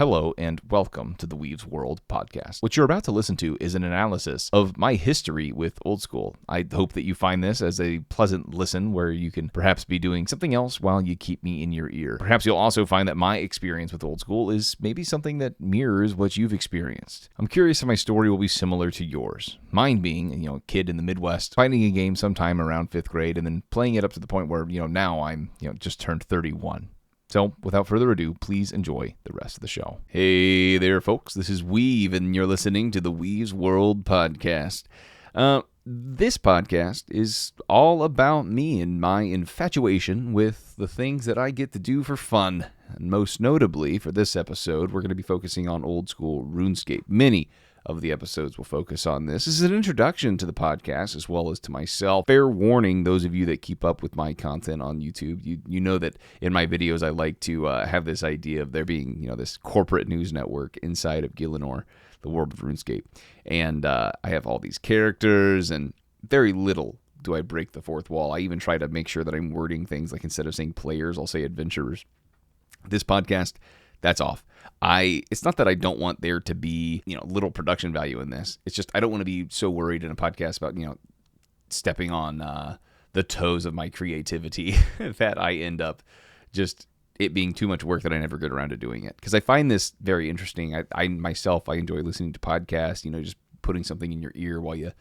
Hello and welcome to the WEEV's World podcast. What you're about to listen to is an analysis of my history with Old School. I hope that you find this as a pleasant listen where you can perhaps be doing something else while you keep me in your ear. Perhaps you'll also find that my experience with Old School is maybe something that mirrors what you've experienced. I'm curious if my story will be similar to yours. Mine being, a kid in the Midwest, finding a game sometime around 5th grade and then playing it up to the point where, now I'm, just turned 31. So, without further ado, please enjoy the rest of the show. Hey there, folks. This is WEEV, and you're listening to the WEEV's World podcast. This podcast is all about me and my infatuation with the things that I get to do for fun. And most notably, for this episode, we're going to be focusing on old school Runescape. Many of the episodes will focus on this. This is an introduction to the podcast as well as to myself. Fair warning, those of you that keep up with my content on YouTube, you know that in my videos I like to have this idea of there being this corporate news network inside of Gielinor, the world of RuneScape. And I have all these characters, and very little do I break the fourth wall. I even try to make sure that I'm wording things like instead of saying players, I'll say adventurers. This podcast, that's off. It's not that I don't want there to be, little production value in this. It's just I don't want to be so worried in a podcast about, stepping on the toes of my creativity that I end up just it being too much work that I never get around to doing it. Because I find this very interesting. I myself enjoy listening to podcasts, just putting something in your ear while you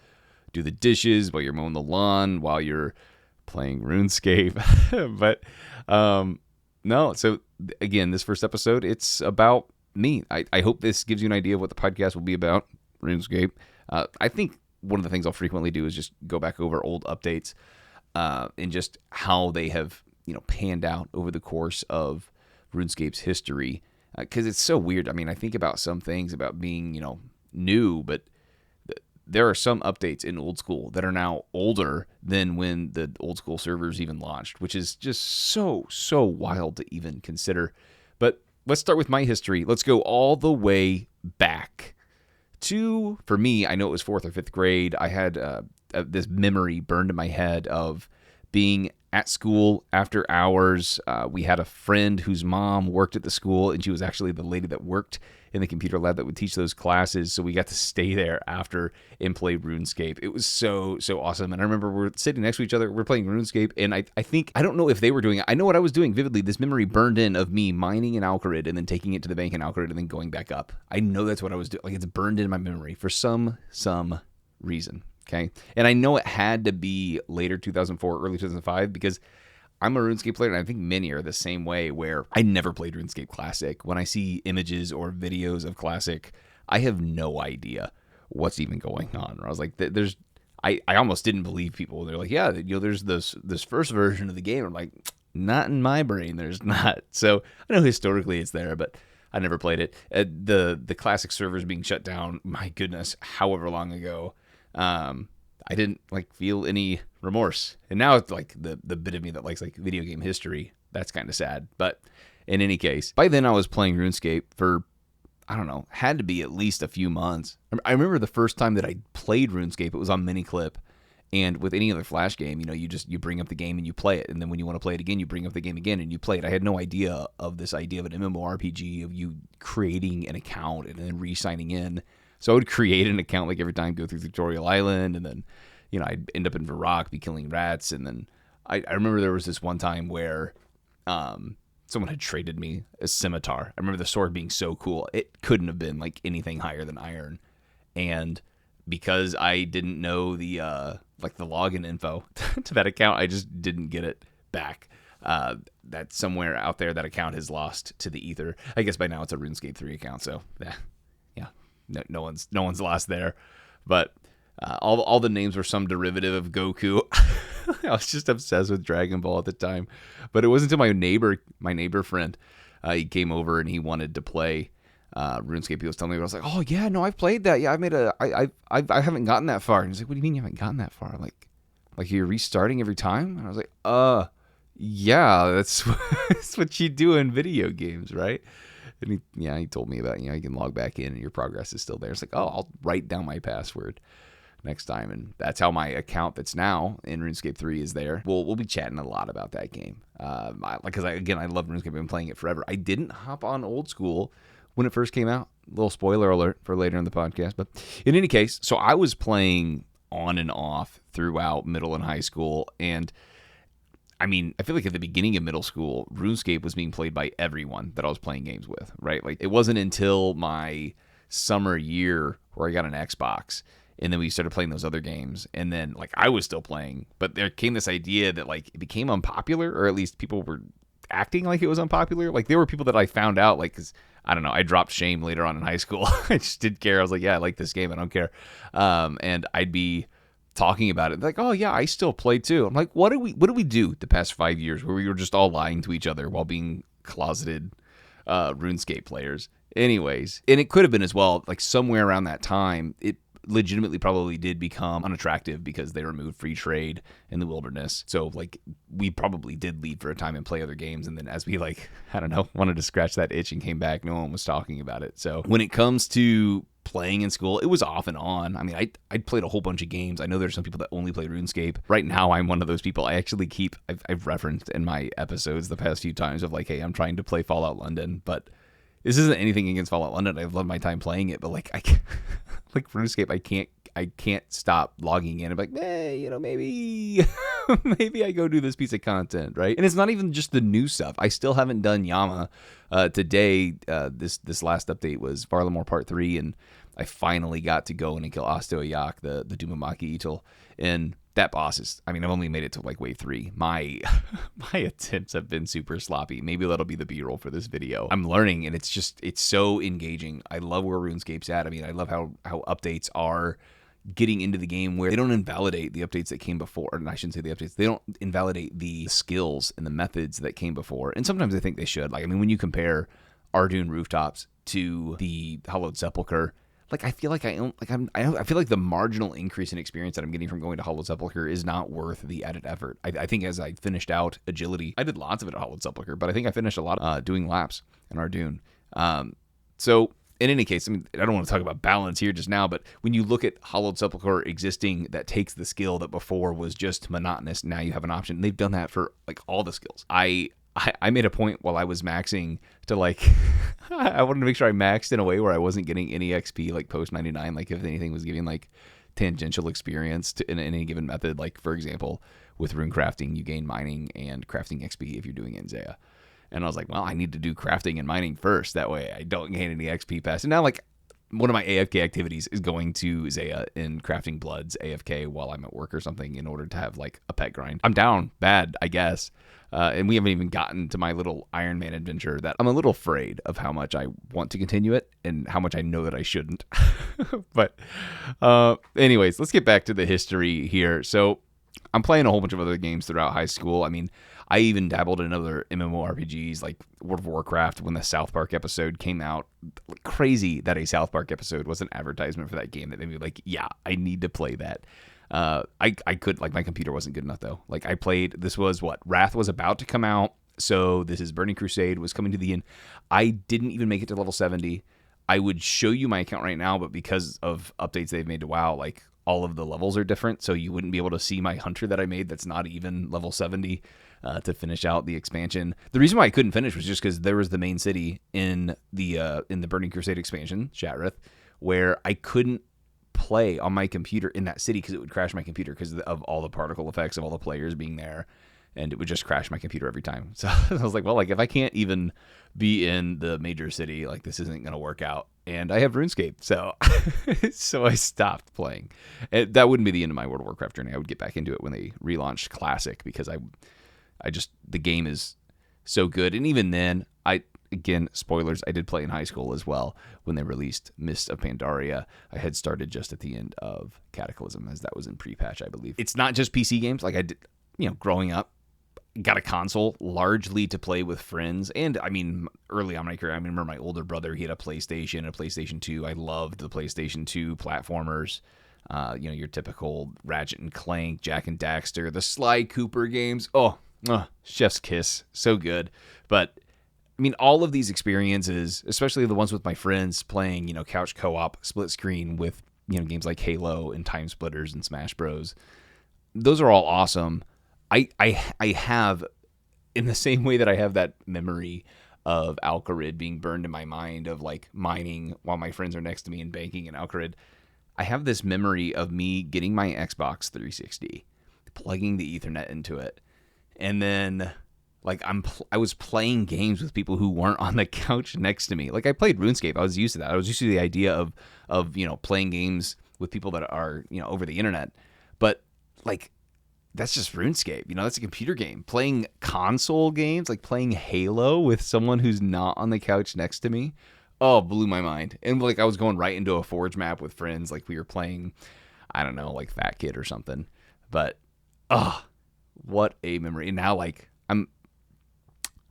do the dishes, while you're mowing the lawn, while you're playing RuneScape. But no, so again, this first episode, it's about me. I hope this gives you an idea of what the podcast will be about, RuneScape. I think one of the things I'll frequently do is just go back over old updates and just how they have, panned out over the course of RuneScape's history. Because it's so weird. I mean, I think about some things about being, new, but there are some updates in Old School that are now older than when the Old School servers even launched, which is just so wild to even consider. But let's start with my history. Let's go all the way back to, for me, I know it was 4th or 5th grade. I had this memory burned in my head of being at school after hours. We had a friend whose mom worked at the school, and she was actually the lady that worked in the computer lab that would teach those classes. So we got to stay there after and play RuneScape. It was so awesome. And I remember we're sitting next to each other. We're playing RuneScape. And I think, I don't know if they were doing it. I know what I was doing vividly. This memory burned in of me mining an Alcarid and then taking it to the bank in Alcarid and then going back up. I know that's what I was doing. Like, it's burned in my memory for some reason. Okay. And I know it had to be later 2004, early 2005, because I'm a RuneScape player, and I think many are the same way, where I never played RuneScape Classic. When I see images or videos of Classic, I have no idea what's even going on. Or I was like, I almost didn't believe people. They're like, yeah, there's this first version of the game. I'm like, not in my brain, there's not. So I know historically it's there, but I never played it. The Classic servers being shut down, my goodness, however long ago. I didn't feel any remorse. And now it's the bit of me that likes video game history. That's kind of sad. But in any case, by then I was playing RuneScape for, I don't know, had to be at least a few months. I remember the first time that I played RuneScape, it was on Miniclip. And with any other Flash game, you bring up the game and you play it. And then when you want to play it again, you bring up the game again and you play it. I had no idea of this idea of an MMORPG, of you creating an account and then re-signing in. So I would create an account every time, go through Tutorial Island, and then, I'd end up in Varrock, be killing rats. And then I remember there was this one time where someone had traded me a scimitar. I remember the sword being so cool. It couldn't have been anything higher than iron. And because I didn't know the login info to that account, I just didn't get it back. That somewhere out there, that account has lost to the ether. I guess by now it's a RuneScape 3 account, so yeah. No one's lost there. But all the names were some derivative of Goku. I was just obsessed with Dragon Ball at the time. But it wasn't until my neighbor friend, he came over and he wanted to play RuneScape. He was telling me, I was like, oh yeah, no, I've played that. Yeah, I haven't gotten that far. And he's like, what do you mean you haven't gotten that far? I'm like you're restarting every time? And I was like, yeah, that's what you do in video games, right? And he told me about, you can log back in and your progress is still there. It's like, oh, I'll write down my password next time. And that's how my account that's now in RuneScape 3 is there. We'll be chatting a lot about that game. Because I love RuneScape. I've been playing it forever. I didn't hop on Old School when it first came out. Little spoiler alert for later in the podcast. But in any case, so I was playing on and off throughout middle and high school. And I mean, I feel like at the beginning of middle school, RuneScape was being played by everyone that I was playing games with, right? Like, it wasn't until my summer year where I got an Xbox, and then we started playing those other games, and then, like, I was still playing, but there came this idea that, like, it became unpopular, or at least people were acting like it was unpopular. Like, there were people that I found out, like, because, I don't know, I dropped Shame later on in high school. I just didn't care. I was like, yeah, I like this game. I don't care. And I'd be talking about it, like, oh yeah, I still play too. I'm like, what do we do the past 5 years where we were just all lying to each other while being closeted RuneScape players? Anyways, and it could have been as well, like somewhere around that time, it legitimately probably did become unattractive because they removed free trade in the wilderness. So like we probably did leave for a time and play other games, and then as we like, I don't know, wanted to scratch that itch and came back, no one was talking about it. So when it comes to playing in school, it was off and on. I mean, I played a whole bunch of games. I know there's some people that only play RuneScape. Right now, I'm one of those people. I actually I've referenced in my episodes the past few times of like, hey, I'm trying to play Fallout London, but this isn't anything against Fallout London. I've loved my time playing it, but like like RuneScape, I can't stop logging in. I'm like, maybe maybe I go do this piece of content, right? And it's not even just the new stuff. I still haven't done Yama. Today, this last update was Varlamore Part 3, and I finally got to go in and kill Astoyak, the Dumamaki Eagle, and that boss is, I mean, I've only made it to like wave 3. My attempts have been super sloppy. Maybe that'll be the B-roll for this video. I'm learning, and it's so engaging. I love where RuneScape's at. I mean, I love how updates are getting into the game where they don't invalidate the updates that came before. And I shouldn't say the updates. They don't invalidate the skills and the methods that came before. And sometimes I think they should. Like, I mean, when you compare Ardoon Rooftops to the Hallowed Sepulchre, like, I feel like I feel like the marginal increase in experience that I'm getting from going to Hallowed Sepulchre is not worth the added effort. I think as I finished out agility, I did lots of it at Hallowed Sepulchre, but I think I finished a lot doing laps in Ardoon. So in any case, I mean, I don't want to talk about balance here just now, but when you look at Hallowed Sepulchre existing, that takes the skill that before was just monotonous. Now you have an option. They've done that for like all the skills. I made a point while I was maxing to like, I wanted to make sure I maxed in a way where I wasn't getting any XP like post 99. Like if anything was giving like tangential experience in any given method. Like for example, with rune crafting, you gain mining and crafting XP if you're doing it in Zaya. And I was like, well, I need to do crafting and mining first. That way I don't gain any XP past. And now like one of my AFK activities is going to Zaya and crafting bloods AFK while I'm at work or something in order to have like a pet grind. I'm down bad, I guess. And we haven't even gotten to my little Iron Man adventure that I'm a little afraid of how much I want to continue it and how much I know that I shouldn't. But anyways, let's get back to the history here. So I'm playing a whole bunch of other games throughout high school. I mean, I even dabbled in other MMORPGs like World of Warcraft when the South Park episode came out. Crazy that a South Park episode was an advertisement for that game that made me like, yeah, I need to play that. I could, like, my computer wasn't good enough though. Like I played, this was what, Wrath was about to come out. So this is Burning Crusade was coming to the end. I didn't even make it to level 70. I would show you my account right now, but because of updates they've made to WoW, like all of the levels are different. So you wouldn't be able to see my hunter that I made that's not even level 70 to finish out the expansion. The reason why I couldn't finish was just because there was the main city in the Burning Crusade expansion, Shatrith, where I couldn't play on my computer in that city because it would crash my computer because of all the particle effects of all the players being there, and it would just crash my computer every time. So I was like, well, like if I can't even be in the major city, like this isn't going to work out. And I have RuneScape, so so I stopped playing. That wouldn't be the end of my World of Warcraft journey. I would get back into it when they relaunched Classic because I just, the game is so good. And even then, again, spoilers, I did play in high school as well when they released Mist of Pandaria. I had started just at the end of Cataclysm, as that was in pre-patch, I believe. It's not just PC games. Like I did, growing up, got a console largely to play with friends. And I mean, early on in my career, I remember my older brother, he had a PlayStation, a PlayStation 2. I loved the PlayStation 2 platformers. Your typical Ratchet and Clank, Jack and Daxter, the Sly Cooper games. Oh, chef's kiss. So good. But I mean, all of these experiences, especially the ones with my friends playing, couch co-op, split screen with, games like Halo and Time Splitters and Smash Bros. Those are all awesome. I have, in the same way that I have that memory of Alcarid being burned in my mind of like mining while my friends are next to me and banking in Alcarid. I have this memory of me getting my Xbox 360, plugging the Ethernet into it, and then like I was playing games with people who weren't on the couch next to me. Like I played RuneScape. I was used to that. I was used to the idea of playing games with people that are over the internet. But like that's just RuneScape. That's a computer game. Playing console games, like playing Halo with someone who's not on the couch next to me, oh, blew my mind. And like I was going right into a Forge map with friends. Like we were playing, I don't know, like Fat Kid or something. But what a memory. And now like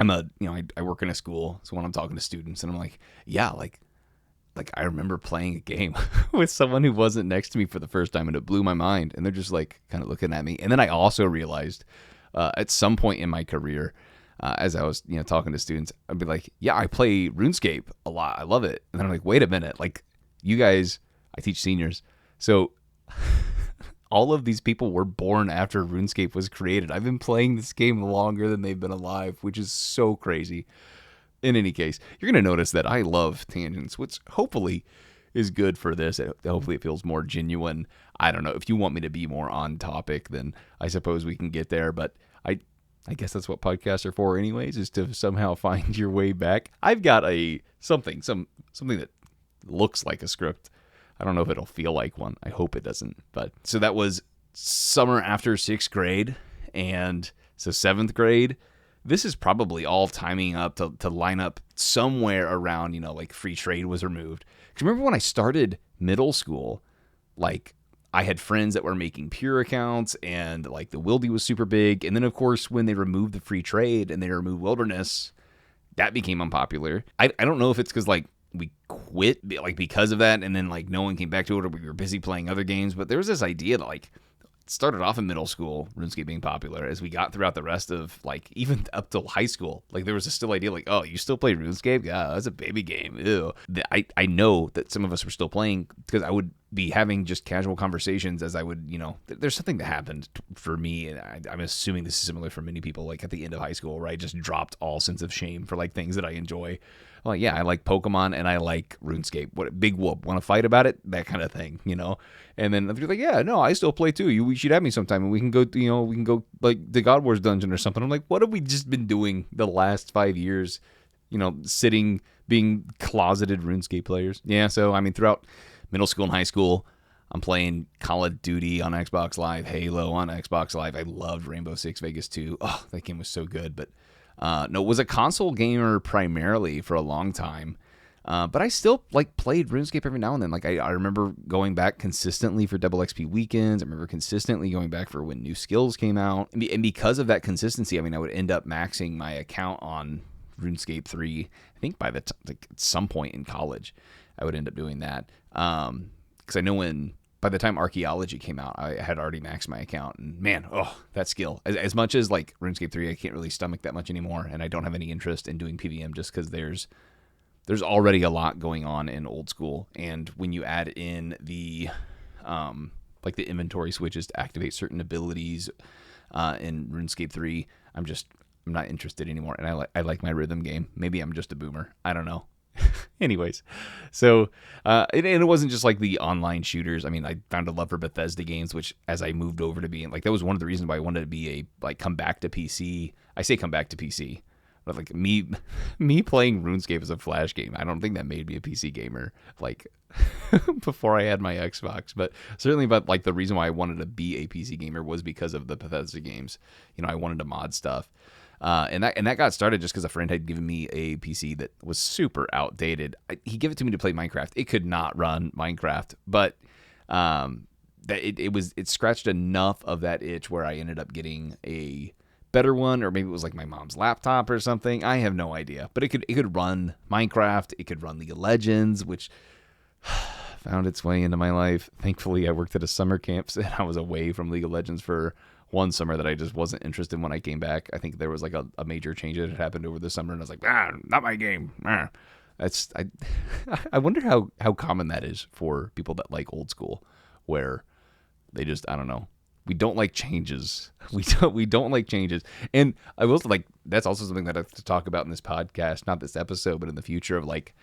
I work in a school, so when I'm talking to students and I'm like, yeah, like I remember playing a game with someone who wasn't next to me for the first time, and it blew my mind. And they're just like kind of looking at me. And then I also realized at some point in my career, as I was talking to students, I'd be like, yeah, I play RuneScape a lot. I love it. And then I'm like, wait a minute, like you guys, I teach seniors, so all of these people were born after RuneScape was created. I've been playing this game longer than they've been alive, which is so crazy. In any case, you're going to notice that I love tangents, which hopefully is good for this. Hopefully it feels more genuine. I don't know. If you want me to be more on topic, then I suppose we can get there. But I guess that's what podcasts are for anyways, is to somehow find your way back. I've got something that looks like a script. I don't know if it'll feel like one. I hope it doesn't. But so that was summer after 6th grade. And so 7th grade, this is probably all timing up to line up somewhere around, like free trade was removed. Because remember when I started middle school, like I had friends that were making pure accounts and like the Wildy was super big. And then of course, when they removed the free trade and they removed wilderness, that became unpopular. I don't know if it's because like we quit like because of that, and then like no one came back to it, or we were busy playing other games. But there was this idea that like it started off in middle school, RuneScape being popular, as we got throughout the rest of like even up till high school. Like there was a still idea like, oh, you still play RuneScape? Yeah, that's a baby game. Ew. I know that some of us were still playing because I would be having just casual conversations as I would, there's something that happened for me, and I'm assuming this is similar for many people, like at the end of high school, where I just dropped all sense of shame for like things that I enjoy. Well, yeah, I like Pokemon and I like RuneScape. What big whoop? Want to fight about it? That kind of thing, And then if you're like, yeah, no, I still play too. We should have me sometime, and we can go, like the God Wars dungeon or something. I'm like, what have we just been doing the last 5 years? Sitting, being closeted RuneScape players. Yeah, so I mean, throughout middle school and high school, I'm playing Call of Duty on Xbox Live, Halo on Xbox Live. I loved Rainbow Six Vegas 2. Oh, that game was so good, but. No, was a console gamer primarily for a long time, but I still like played RuneScape every now and then. Like I remember going back consistently for double XP weekends. I remember consistently going back for when new skills came out, and because of that consistency, I mean, I would end up maxing my account on RuneScape 3. I think by at some point in college, I would end up doing that because I know by the time Archaeology came out, I had already maxed my account. And man, that skill. As much as like RuneScape 3, I can't really stomach that much anymore. And I don't have any interest in doing PVM just because there's already a lot going on in old school. And when you add in the like the inventory switches to activate certain abilities in RuneScape 3, I'm not interested anymore. And I like my rhythm game. Maybe I'm just a boomer. I don't know. Anyways, so and it wasn't just like the online shooters. I mean, I found a love for Bethesda games, which as I moved over to being like, that was one of the reasons why I wanted to be come back to PC. I say come back to PC, but like me playing RuneScape as a Flash game, I don't think that made me a PC gamer like before I had my Xbox. But certainly, but like the reason why I wanted to be a PC gamer was because of the Bethesda games. I wanted to mod stuff. And that got started just because a friend had given me a PC that was super outdated. He gave it to me to play Minecraft. It could not run Minecraft, but it scratched enough of that itch where I ended up getting a better one, or maybe it was like my mom's laptop or something. I have no idea, but it could run Minecraft. It could run League of Legends, which found its way into my life. Thankfully, I worked at a summer camp, and I was away from League of Legends for one summer that I just wasn't interested in when I came back. I think there was like a major change that had happened over the summer, and I was like, not my game. I wonder how common that is for people that like old school, where they just, I don't know, We don't like changes. We don't like changes. And I will like that's also something that I have to talk about in this podcast, not this episode, but in the future of like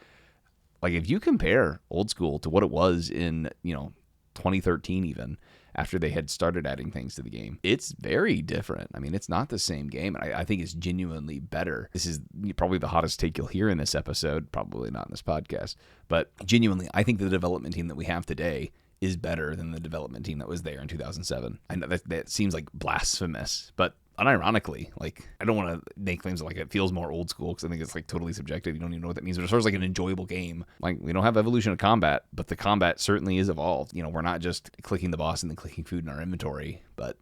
if you compare old school to what it was in, 2013 even, after they had started adding things to the game, it's very different. I mean, it's not the same game, and I think it's genuinely better. This is probably the hottest take you'll hear in this episode, probably not in this podcast, but genuinely, I think the development team that we have today is better than the development team that was there in 2007. I know that seems like blasphemous, but unironically, like, I don't want to make claims like it feels more old school because I think it's like totally subjective. You don't even know what that means. But as far as like an enjoyable game, like, we don't have evolution of combat, but the combat certainly is evolved. We're not just clicking the boss and then clicking food in our inventory. But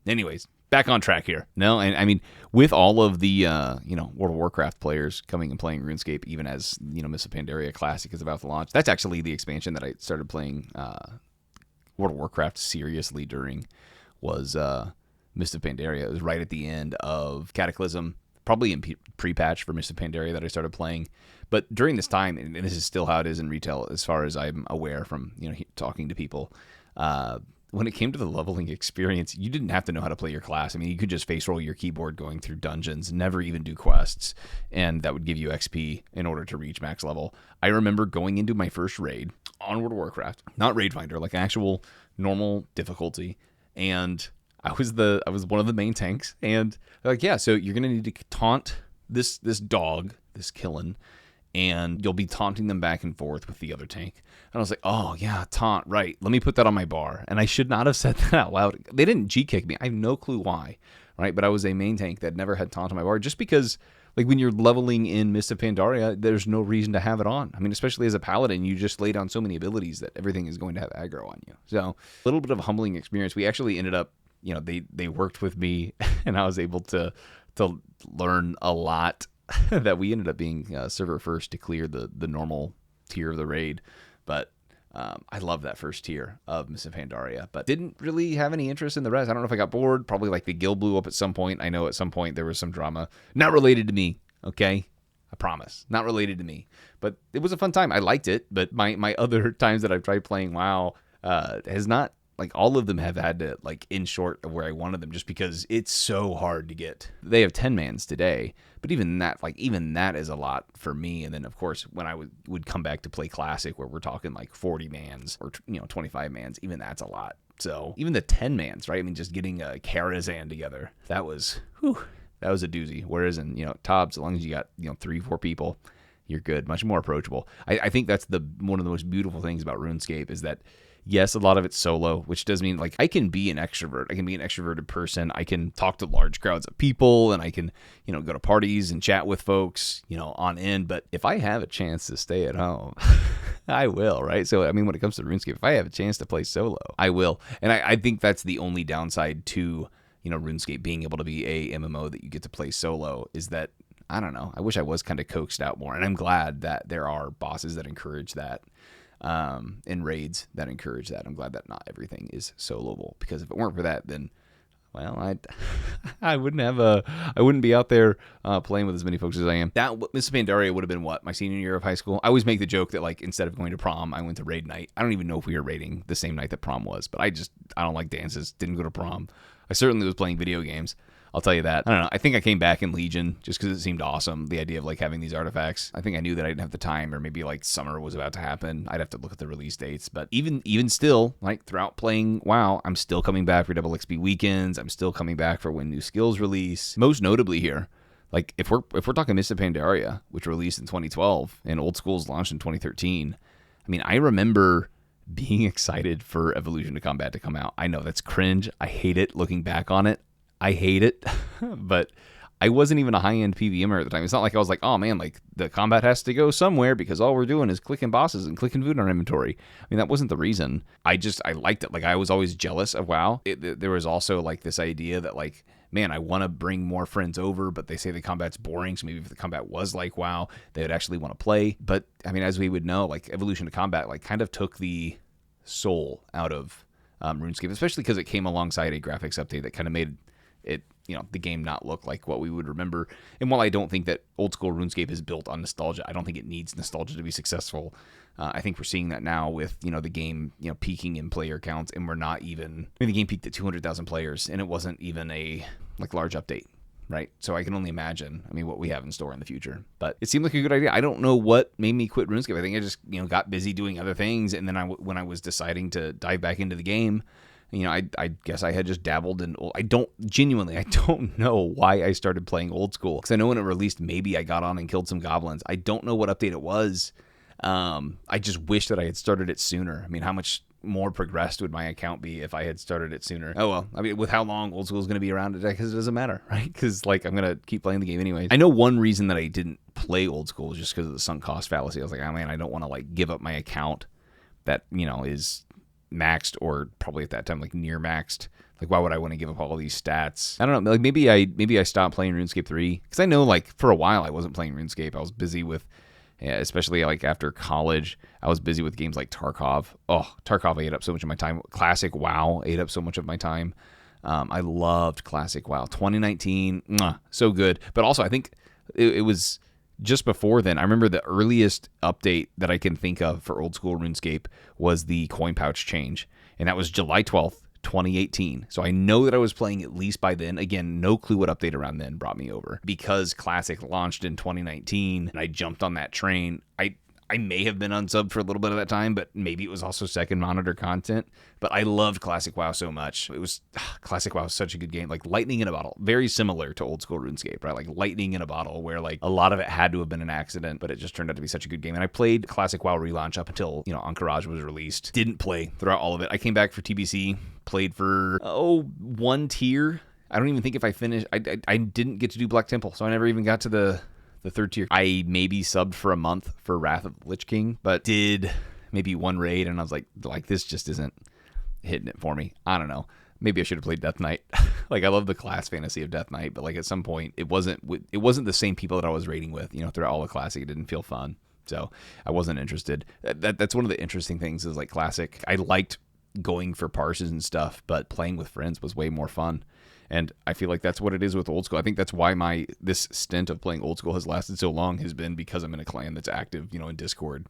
anyways, back on track here. No, and I mean, with all of the World of Warcraft players coming and playing RuneScape, even as Mists of Pandaria Classic is about to launch, that's actually the expansion that I started playing World of Warcraft seriously during was Mists of Pandaria. It was right at the end of Cataclysm, probably in pre-patch for Mists of Pandaria that I started playing. But during this time, and this is still how it is in retail as far as I'm aware from talking to people, when it came to the leveling experience, you didn't have to know how to play your class. I mean, you could just face roll your keyboard going through dungeons, never even do quests, and that would give you XP in order to reach max level. I remember going into my first raid on World of Warcraft, not Raid Finder, like actual normal difficulty, and I was one of the main tanks, and they're like, yeah, so you're gonna need to taunt this dog, this Killen, and you'll be taunting them back and forth with the other tank. And I was like, oh yeah, taunt, right? Let me put that on my bar. And I should not have said that out loud. They didn't G-kick me. I have no clue why, right? But I was a main tank that never had taunt on my bar, just because, like, when you're leveling in Mists of Pandaria, there's no reason to have it on. I mean, especially as a paladin, you just lay down so many abilities that everything is going to have aggro on you. So a little bit of a humbling experience. We actually ended up, they worked with me, and I was able to learn a lot that we ended up being server first to clear the normal tier of the raid. But I love that first tier of Mists of Pandaria, but didn't really have any interest in the rest. I don't know if I got bored. Probably like the guild blew up at some point. I know at some point there was some drama. Not related to me, okay? I promise. Not related to me. But it was a fun time. I liked it, but my other times that I've tried playing WoW has not, like, all of them have had to, like, in short of where I wanted them, just because it's so hard to get. They have 10 mans today, but even that is a lot for me. And then, of course, when I would come back to play Classic, where we're talking like 40 mans or 25 mans, even that's a lot. So even the 10 mans, right? I mean, just getting a Karazhan together, that was a doozy. Whereas in Tob, as long as you got 3-4 people, you're good, much more approachable. I think that's one of the most beautiful things about RuneScape is that, yes, a lot of it's solo, which does mean, like, I can be an extrovert. I can be an extroverted person. I can talk to large crowds of people, and I can, go to parties and chat with folks, on end. But if I have a chance to stay at home, I will, right? So, I mean, when it comes to RuneScape, if I have a chance to play solo, I will. And I think that's the only downside to, RuneScape being able to be a MMO that you get to play solo, is that, I don't know, I wish I was kind of coaxed out more. And I'm glad that there are bosses that encourage that. And raids that encourage that. I'm glad that not everything is soloable, because if it weren't for that, then, well, I wouldn't be out there playing with as many folks as I am. That Mists of Pandaria would have been my senior year of high school. I always make the joke that, like, instead of going to prom, I went to raid night. I don't even know if we were raiding the same night that prom was, but I don't like dances. Didn't go to prom. I certainly was playing video games. I'll tell you that. I don't know. I think I came back in Legion just because it seemed awesome, the idea of, like, having these artifacts. I think I knew that I didn't have the time, or maybe, like, summer was about to happen. I'd have to look at the release dates. But even still, like, throughout playing WoW, I'm still coming back for double XP weekends. I'm still coming back for when new skills release. Most notably here, like, if we're talking Mists of Pandaria, which released in 2012, and Old Schools launched in 2013, I mean, I remember being excited for Evolution of Combat to come out. I know that's cringe. I hate it looking back on it. I hate it, but I wasn't even a high-end PVMer at the time. It's not like I was like, oh man, like, the combat has to go somewhere because all we're doing is clicking bosses and clicking food in our inventory. I mean, that wasn't the reason. I liked it. Like, I was always jealous of WoW. There was also, like, this idea that, like, man, I want to bring more friends over, but they say the combat's boring, so maybe if the combat was like WoW, they would actually want to play. But, I mean, as we would know, like, Evolution of Combat, like, kind of took the soul out of RuneScape, especially because it came alongside a graphics update that kind of made the game not look like what we would remember. And while I don't think that old school RuneScape is built on nostalgia, I don't think it needs nostalgia to be successful. I think we're seeing that now with, the game, peaking in player counts, and we're not even, the game peaked at 200,000 players, and it wasn't even a large update, right? So I can only imagine, what we have in store in the future. But it seemed like a good idea. I don't know what made me quit RuneScape. I think I just, got busy doing other things, and then when I was deciding to dive back into the game, I guess I had just dabbled in I don't know why I started playing old school. Because I know when it released, maybe I got on and killed some goblins. I don't know what update it was. I just wish that I had started it sooner. How much more progressed would my account be if I had started it sooner? Oh, well, with how long old school is going to be around, because it doesn't matter, right? Because, I'm going to keep playing the game anyways. I know one reason that I didn't play old school was just because of the sunk cost fallacy. I was like, oh, man, I don't want to, give up my account that, is maxed, or probably at that time, near maxed. Why would I want to give up all these stats? I don't know. Maybe I stopped playing RuneScape 3. Because I know, for a while, I wasn't playing RuneScape. I was busy with... Yeah, especially after college, I was busy with games like Tarkov. Oh, Tarkov ate up so much of my time. Classic WoW ate up so much of my time. I loved Classic WoW. 2019, so good. But also, I think it was just before then. I remember the earliest update that I can think of for old school RuneScape was the coin pouch change. And that was July 12th, 2018. So I know that I was playing at least by then. Again, no clue what update around then brought me over. Because Classic launched in 2019 and I jumped on that train, I may have been unsubbed for a little bit of that time, but maybe it was also second monitor content. But I loved Classic WoW so much. It was Classic WoW was such a good game. Lightning in a bottle. Very similar to old school RuneScape, right? Lightning in a bottle, where a lot of it had to have been an accident, but it just turned out to be such a good game. And I played Classic WoW relaunch up until, Encourage was released. Didn't play throughout all of it. I came back for TBC, played for, one tier. I don't even think if I finished, I didn't get to do Black Temple, so I never even got to the third tier. I maybe subbed for a month for Wrath of the Lich King, but did maybe one raid, and I was like this just isn't hitting it for me. I don't know. Maybe I should have played Death Knight. I love the class fantasy of Death Knight, but at some point it wasn't the same people that I was raiding with. Throughout all the Classic, it didn't feel fun, so I wasn't interested. That's one of the interesting things is Classic. I liked going for parses and stuff, but playing with friends was way more fun. And I feel like that's what it is with old school. I think that's why this stint of playing old school has lasted so long, has been because I'm in a clan that's active, in Discord,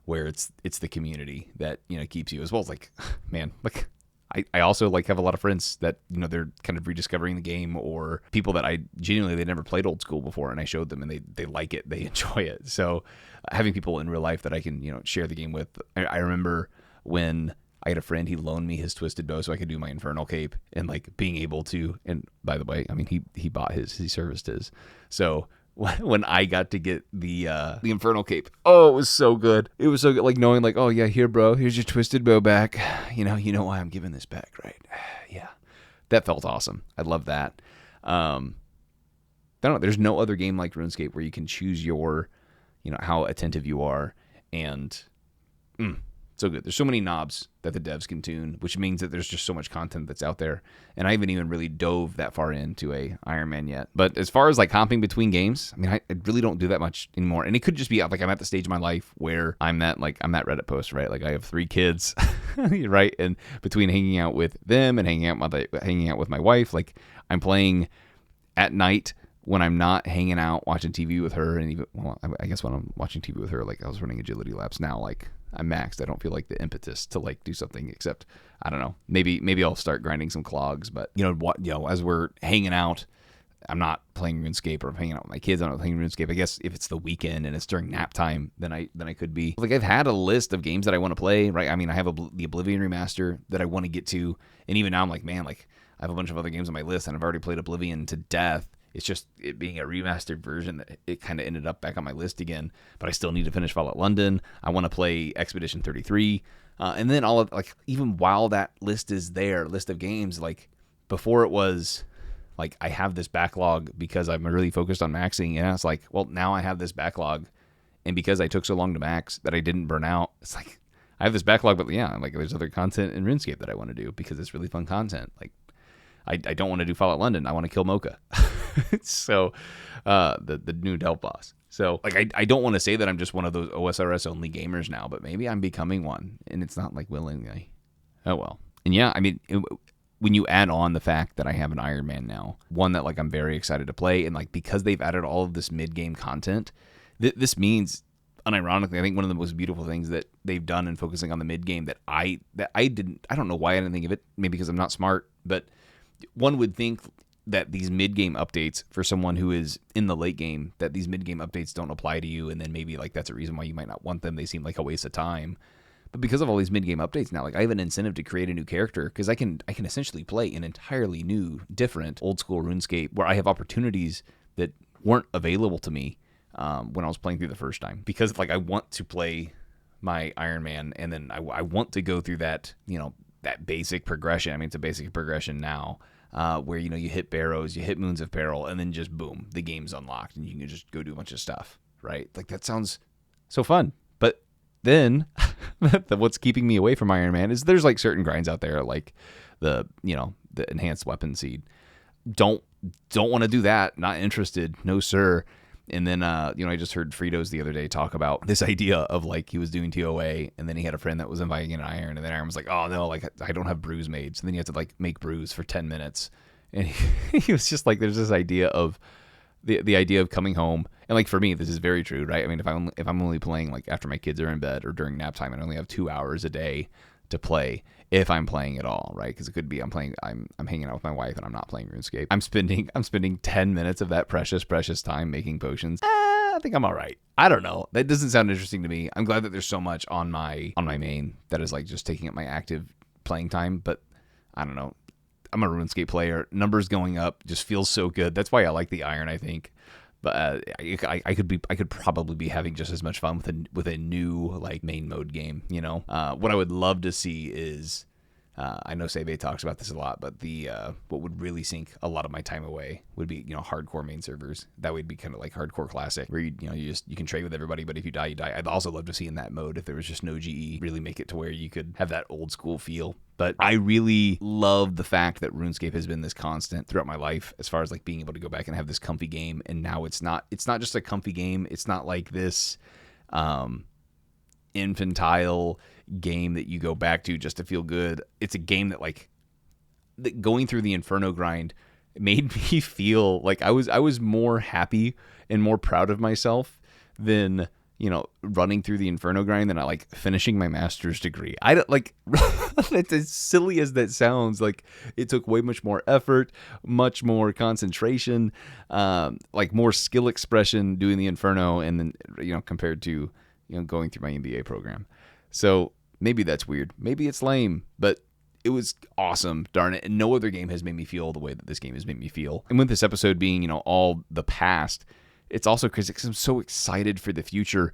where it's the community that, keeps you, as well as man, I also have a lot of friends that, they're kind of rediscovering the game, or people that I genuinely, they never played old school before, and I showed them and they like it, they enjoy it. So having people in real life that I can, share the game with. I remember when I had a friend, he loaned me his twisted bow so I could do my Infernal cape, and being able to, and by the way, he bought his, he serviced his. So when I got to get the Infernal cape, it was so good. It was so good, knowing oh yeah, here bro, here's your twisted bow back. You know why I'm giving this back, right? Yeah. That felt awesome. I love that. I don't know, there's no other game like RuneScape where you can choose your, how attentive you are, and so good. There's so many knobs that the devs can tune, which means that there's just so much content that's out there. And I haven't even really dove that far into a Iron Man yet. But as far as hopping between games, I really don't do that much anymore. And it could just be I'm at the stage of my life where I'm that Reddit post, right? I have 3 kids, right? And between hanging out with them and hanging out with my wife, I'm playing at night when I'm not hanging out watching TV with her. And even, I guess when I'm watching TV with her, I was running agility laps now, I'm maxed. I don't feel the impetus to do something, except I don't know. Maybe I'll start grinding some clogs. But as we're hanging out, I'm not playing RuneScape, or I'm hanging out with my kids. I'm not playing RuneScape. I guess if it's the weekend and it's during nap time, then I could be. I've had a list of games that I want to play. Right? I have the Oblivion remaster that I want to get to, and even now I'm man, I have a bunch of other games on my list, and I've already played Oblivion to death. It's just it being a remastered version that it kind of ended up back on my list again. But I still need to finish Fallout London. I want to play Expedition 33. And then all of even while that list is there, list of games, before it was I have this backlog because I'm really focused on maxing. And it's well, now I have this backlog. And because I took so long to max that I didn't burn out, it's I have this backlog, but yeah, there's other content in RuneScape that I want to do because it's really fun content. I don't want to do Fallout London. I want to kill Mocha. So, the new Delp boss. So, I don't want to say that I'm just one of those OSRS only gamers now, but maybe I'm becoming one, and it's not willingly. Oh well. And yeah, when you add on the fact that I have an Iron Man now, one that like I'm very excited to play, and like because they've added all of this mid-game content, this means, unironically, I think one of the most beautiful things that they've done in focusing on the mid-game that I don't know why I didn't think of it, maybe because I'm not smart, but one would think that these mid-game updates for someone who is in the late game, that these mid-game updates don't apply to you, and then maybe like that's a reason why you might not want them. They seem like a waste of time. But because of all these mid-game updates now, like I have an incentive to create a new character because I can essentially play an entirely new, different, old school RuneScape where I have opportunities that weren't available to me when I was playing through the first time. Because like I want to play my Iron Man, and then I want to go through that, that basic progression. I mean, it's a basic progression now where you hit Barrows, you hit Moons of Peril, and then just boom, the game's unlocked, and you can just go do a bunch of stuff, right? Like that sounds so fun, but then what's keeping me away from Iron Man is there's like certain grinds out there, like the enhanced weapon seed. Don't want to do that. Not interested. No, sir. And then, I just heard Fritos the other day talk about this idea of like he was doing TOA, and then he had a friend that was inviting an Iron, and then Iron was like, oh no, like I don't have brews made. So then you have to like make brews for 10 minutes. And he was just like, there's this idea of the idea of coming home. And like for me, this is very true, right? I mean, if I'm only playing like after my kids are in bed or during nap time, I only have 2 hours a day to play if I'm playing at all, right? Because it could be I'm hanging out with my wife and I'm not playing RuneScape. I'm spending 10 minutes of that precious time making potions. I think I'm all right. I don't know. That doesn't sound interesting to me. I'm glad that there's so much on my main that is like just taking up my active playing time, but I don't know. I'm a RuneScape player. Numbers going up just feels so good. That's why I like the Iron, I think. But I could probably be having just as much fun with a new like main mode game. What I would love to see is, I know Sebe talks about this a lot, but what would really sink a lot of my time away would be hardcore main servers. That would be kind of like hardcore classic, where you can trade with everybody, but if you die, you die. I'd also love to see in that mode, if there was just no GE, really make it to where you could have that old school feel. But I really love the fact that RuneScape has been this constant throughout my life, as far as like being able to go back and have this comfy game. And now it's not just a comfy game. It's not like this infantile game that you go back to just to feel good. It's a game that like going through the Inferno grind made me feel like I was more happy and more proud of myself than running through the Inferno grind than I like finishing my master's degree. I don't like it's as silly as that sounds. Like it took way much more effort, much more concentration, like more skill expression doing the Inferno, and then compared to going through my MBA program. So maybe that's weird. Maybe it's lame, but it was awesome. Darn it. And no other game has made me feel the way that this game has made me feel. And with this episode being, all the past, it's also crazy because I'm so excited for the future.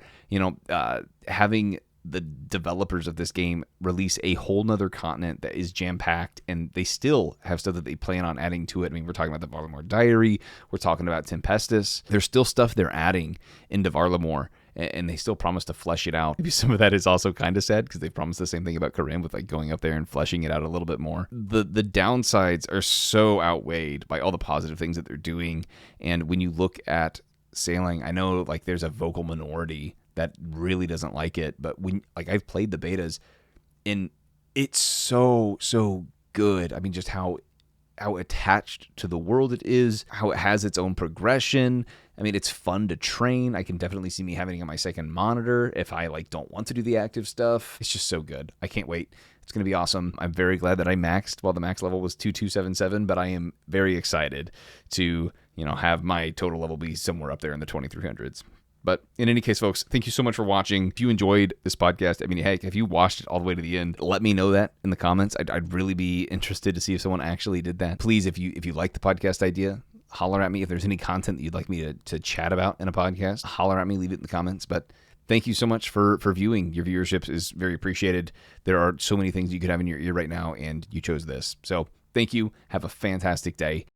Having the developers of this game release a whole nother continent that is jam-packed, and they still have stuff that they plan on adding to it. I mean, we're talking about the Varlamore Diary. We're talking about Tempestus. There's still stuff they're adding into Varlamore, and they still promise to flesh it out. Maybe some of that is also kind of sad because they promised the same thing about Karim with like going up there and fleshing it out a little bit more. The downsides are so outweighed by all the positive things that they're doing. And when you look at sailing, I know like there's a vocal minority that really doesn't like it, but when like I've played the betas and it's so good. I mean, just how attached to the world it is, how it has its own progression. I mean, it's fun to train. I can definitely see me having it on my second monitor if I like don't want to do the active stuff. It's just so good. I can't wait. It's going to be awesome. I'm very glad that I maxed while the max level was 2277, but I am very excited to, have my total level be somewhere up there in the 2300s. But in any case, folks, thank you so much for watching. If you enjoyed this podcast, I mean, heck, if you watched it all the way to the end, let me know that in the comments. I'd really be interested to see if someone actually did that. Please, if you like the podcast idea, holler at me. If there's any content that you'd like me to chat about in a podcast, holler at me, leave it in the comments. But thank you so much for viewing. Your viewership is very appreciated. There are so many things you could have in your ear right now, and you chose this. So thank you. Have a fantastic day.